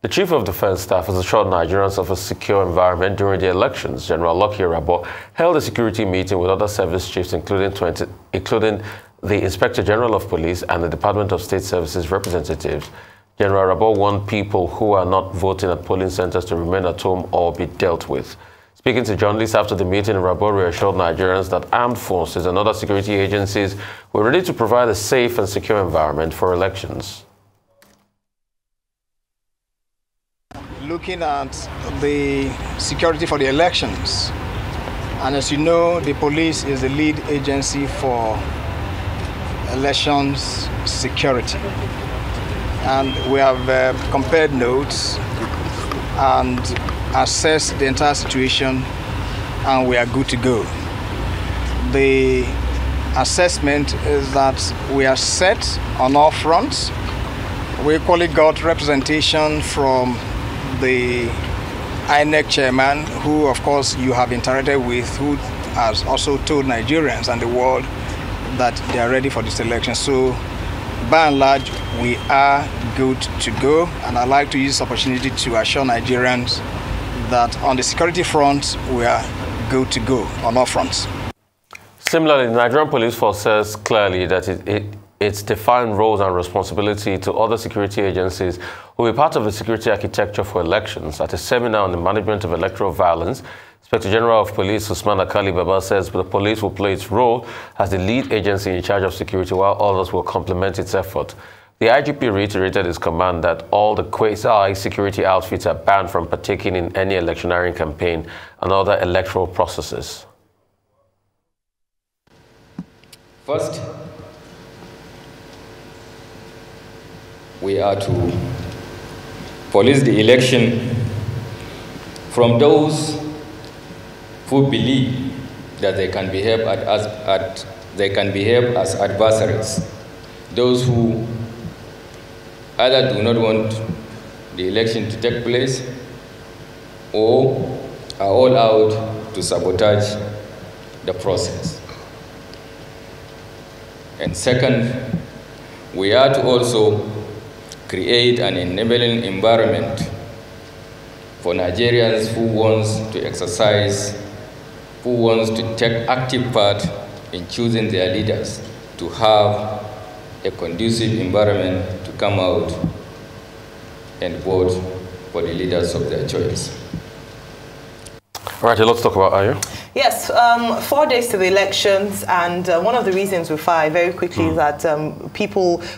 The Chief of Defense Staff has assured Nigerians of a secure environment during the elections. General Lucky Irabor held a security meeting with other service chiefs, including the Inspector General of Police and the Department of State Services representatives. General Irabor warned people who are not voting at polling centers to remain at home or be dealt with. Speaking to journalists after the meeting, Irabor reassured Nigerians that armed forces and other security agencies were ready to provide a safe and secure environment for elections. Looking at the security for the elections, and as you know, the police is the lead agency for elections security. And we have compared notes and assessed the entire situation, and we are good to go. The assessment is that we are set on all fronts. We equally got representation from the INEC chairman, who of course you have interacted with, who has also told Nigerians and the world that they are ready for this election. So by and large, we are good to go, and I'd like to use this opportunity to assure Nigerians that on the security front, we are good to go on all fronts. Similarly, the Nigerian Police Force says clearly that its defined roles and responsibility to other security agencies will be part of the security architecture for elections. At a seminar on the management of electoral violence, Inspector General of Police Usman Alkali Baba says the police will play its role as the lead agency in charge of security, while others will complement its effort. The IGP reiterated his command that all the quasi-security outfits are banned from partaking in any electioneering campaign and other electoral processes. First, we are to police the election from those who believe that they can behave as adversaries, those who either do not want the election to take place or are all out to sabotage the process. And second, we are to also create an enabling environment for Nigerians who wants to exercise, who wants to take active part in choosing their leaders, to have a conducive environment to come out and vote for the leaders of their choice. All right, let's talk about Ayo. Yes, 4 days to the elections, and one of the reasons we find very quickly is that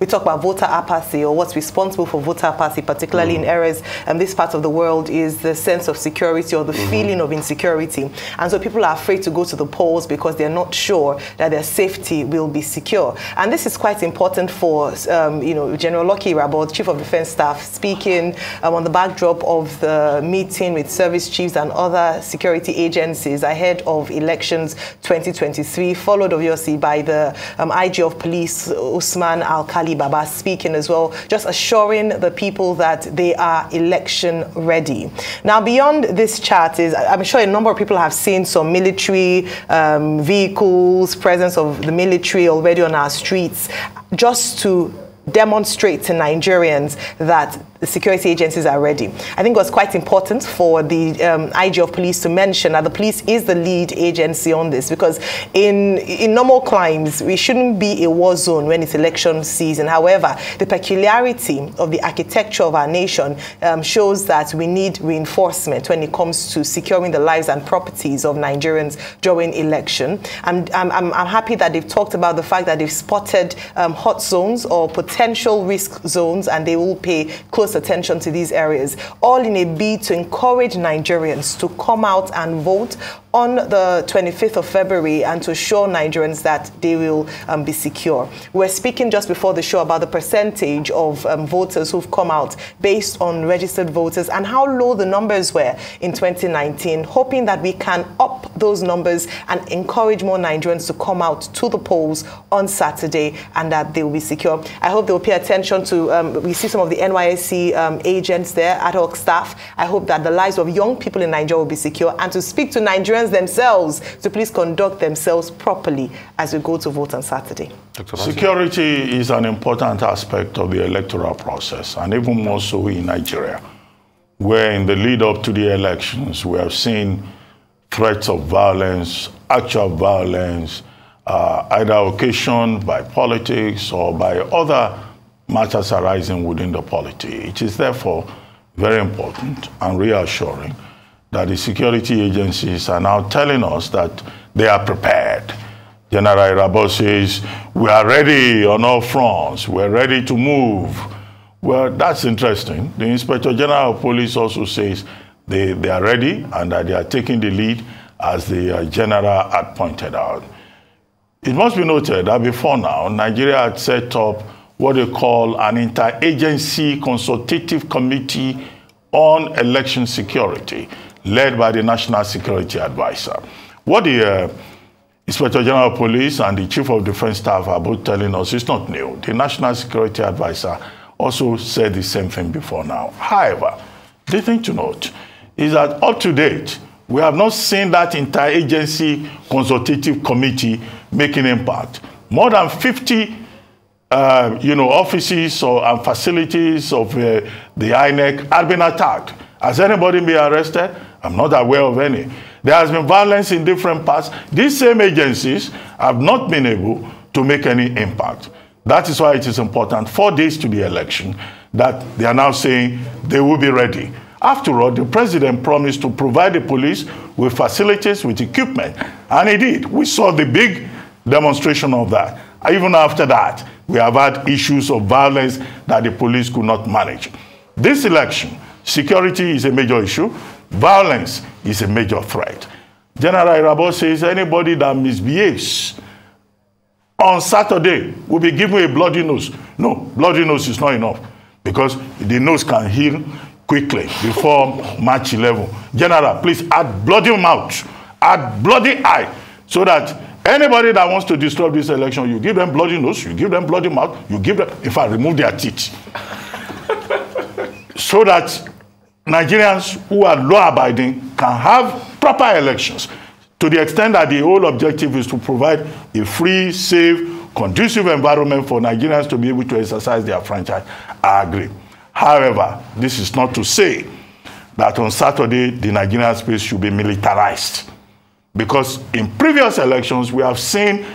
we talk about voter apathy, or what's responsible for voter apathy, particularly in areas this part of the world, is the sense of security or the feeling of insecurity. And so people are afraid to go to the polls because they're not sure that their safety will be secure. And this is quite important for, General Lucky Irabor, Chief of Defense Staff, speaking on the backdrop of the meeting with service chiefs and other security agencies ahead of elections 2023, followed obviously by the IG of Police Usman Alkali Baba speaking as well, just assuring the people that they are election ready. Now, beyond this chat I'm sure a number of people have seen some military vehicles, presence of the military already on our streets, just to demonstrate to Nigerians that the security agencies are ready. I think it was quite important for the IG of Police to mention that the police is the lead agency on this, because in normal climes, we shouldn't be a war zone when it's election season. However, the peculiarity of the architecture of our nation shows that we need reinforcement when it comes to securing the lives and properties of Nigerians during election. I'm happy that they've talked about the fact that they've spotted hot zones or potential risk zones, and they will pay close attention to these areas, all in a bid to encourage Nigerians to come out and vote on the 25th of February and to assure Nigerians that they will be secure. We're speaking just before the show about the percentage of voters who've come out based on registered voters and how low the numbers were in 2019, hoping that we can up those numbers and encourage more Nigerians to come out to the polls on Saturday and that they will be secure. I hope they will pay attention to, we see some of the NYSC agents there, ad hoc staff. I hope that the lives of young people in Nigeria will be secure, and to speak to Nigerians themselves to please conduct themselves properly as we go to vote on Saturday. Security is an important aspect of the electoral process, and even more so in Nigeria. where in the lead up to the elections, we have seen threats of violence, actual violence, either occasioned by politics or by other matters arising within the polity. It is therefore very important and reassuring that the security agencies are now telling us that they are prepared. General Irabor says, we are ready on all fronts, we're ready to move. Well, that's interesting. The Inspector General of Police also says they are ready and that they are taking the lead, as the General had pointed out. It must be noted that before now, Nigeria had set up what they call an interagency consultative committee on election security, led by the National Security Advisor. What the Inspector General of Police and the Chief of Defense Staff are both telling us is not new. The National Security Advisor also said the same thing before now. However, the thing to note is that up to date, we have not seen that interagency consultative committee making impact. More than 50 offices and facilities of the INEC have been attacked. Has anybody been arrested? I'm not aware of any. There has been violence in different parts. These same agencies have not been able to make any impact. That is why it is important, 4 days to the election, that they are now saying they will be ready. After all, the president promised to provide the police with facilities, with equipment, and he did. We saw the big demonstration of that. Even after that, we have had issues of violence that the police could not manage. This election, security is a major issue. Violence is a major threat. General Irabor says anybody that misbehaves on Saturday will be given a bloody nose. No, bloody nose is not enough, because the nose can heal quickly before March 11. General, please add bloody mouth, add bloody eye, so that anybody that wants to disrupt this election, you give them bloody nose, you give them bloody mouth, you give them, if I remove their teeth. So that Nigerians who are law-abiding can have proper elections, to the extent that the whole objective is to provide a free, safe, conducive environment for Nigerians to be able to exercise their franchise. I agree. However, this is not to say that on Saturday the Nigerian space should be militarized, because in previous elections we have seen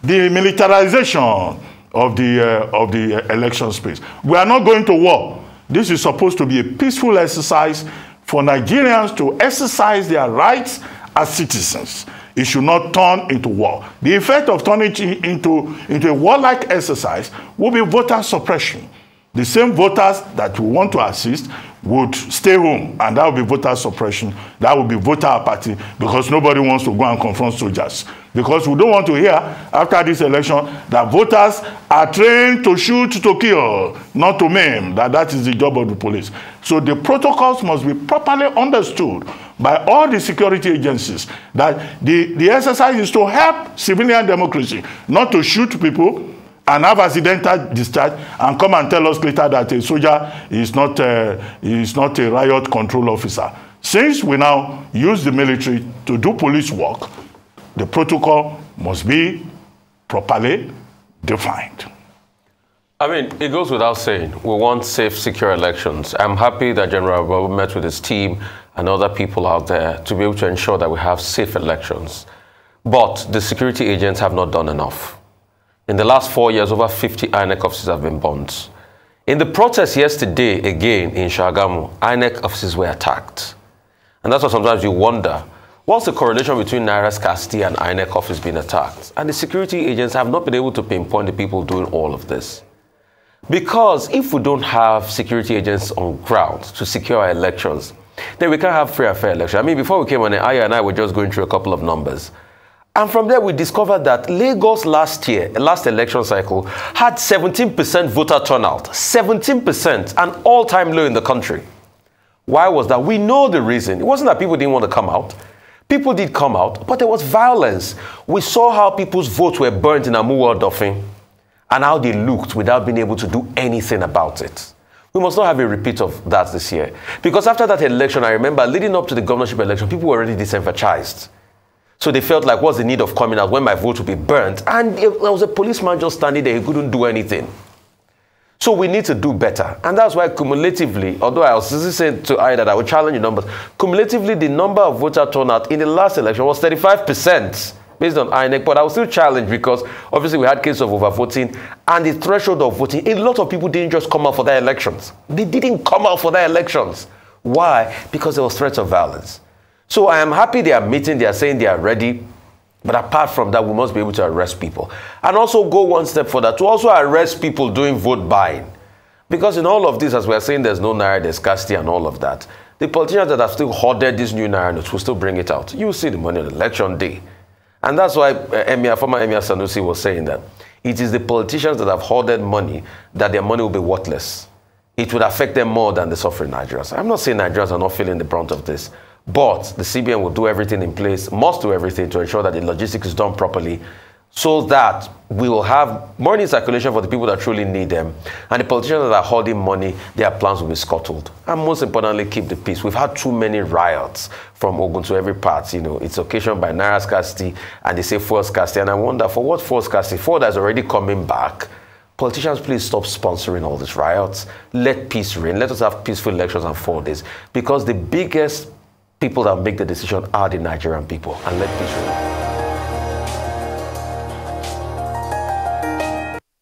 the militarization of the election space. We are not going to war. This is supposed to be a peaceful exercise for Nigerians to exercise their rights as citizens. It should not turn into war. The effect of turning into a warlike exercise will be voter suppression. The same voters that we want to assist would stay home, and that will be voter suppression. That will be voter apathy, because nobody wants to go and confront soldiers. Because we don't want to hear after this election that voters are trained to shoot to kill, not to maim, that is the job of the police. So the protocols must be properly understood by all the security agencies, that the exercise is to help civilian democracy, not to shoot people and have accidental discharge and come and tell us later that a soldier is not a riot control officer. Since we now use the military to do police work, the protocol must be properly defined. I mean, it goes without saying, we want safe, secure elections. I'm happy that General Irabor met with his team and other people out there to be able to ensure that we have safe elections. But the security agents have not done enough. In the last 4 years, over 50 INEC offices have been burnt. In the protest yesterday, again in Shagamu, INEC offices were attacked. And that's why sometimes you wonder, what's the correlation between Naira's scarcity and INEC office being attacked? And the security agents have not been able to pinpoint the people doing all of this. Because if we don't have security agents on ground to secure our elections, then we can't have free and fair elections. I mean, before we came on, Aya and I were just going through a couple of numbers. And from there, we discovered that Lagos last election cycle, had 17% voter turnout. 17%, an all-time low in the country. Why was that? We know the reason. It wasn't that people didn't want to come out. People did come out, but there was violence. We saw how people's votes were burnt in Amuwo Odofin, and how they looked without being able to do anything about it. We must not have a repeat of that this year. Because after that election, I remember leading up to the governorship election, people were already disenfranchised. So they felt like, what's the need of coming out when my vote would be burnt? And there was a policeman just standing there, he couldn't do anything. So we need to do better. And that's why cumulatively, although I was saying to I that I would challenge the numbers, cumulatively the number of voter turnout in the last election was 35% based on INEC, but I was still challenged because obviously we had cases of overvoting and the threshold of voting. A lot of people didn't just come out for their elections. They didn't come out for their elections. Why? Because there was threats of violence. So I am happy they are meeting, they are saying they are ready. But apart from that, we must be able to arrest people. And also go one step further, to also arrest people doing vote buying. Because in all of this, as we are saying, there's no naira, there's scarcity and all of that. The politicians that have still hoarded these new naira notes will still bring it out. You will see the money on election day. And that's why former Emir Sanusi was saying that it is the politicians that have hoarded money that their money will be worthless. It would affect them more than the suffering Nigerians. I'm not saying Nigerians are not feeling the brunt of this. But the CBN will do everything in place, must do everything to ensure that the logistics is done properly so that we will have money in circulation for the people that truly need them. And the politicians that are holding money, their plans will be scuttled. And most importantly, keep the peace. We've had too many riots from Ogun to every part. You know, it's occasioned by naira scarcity and they say fuel scarcity. And I wonder, for what fuel scarcity? Fuel that's already coming back. Politicians, please stop sponsoring all these riots. Let peace reign. Let us have peaceful elections on 4 days. Because the biggest people that make the decision are the Nigerian people, and let peace reign.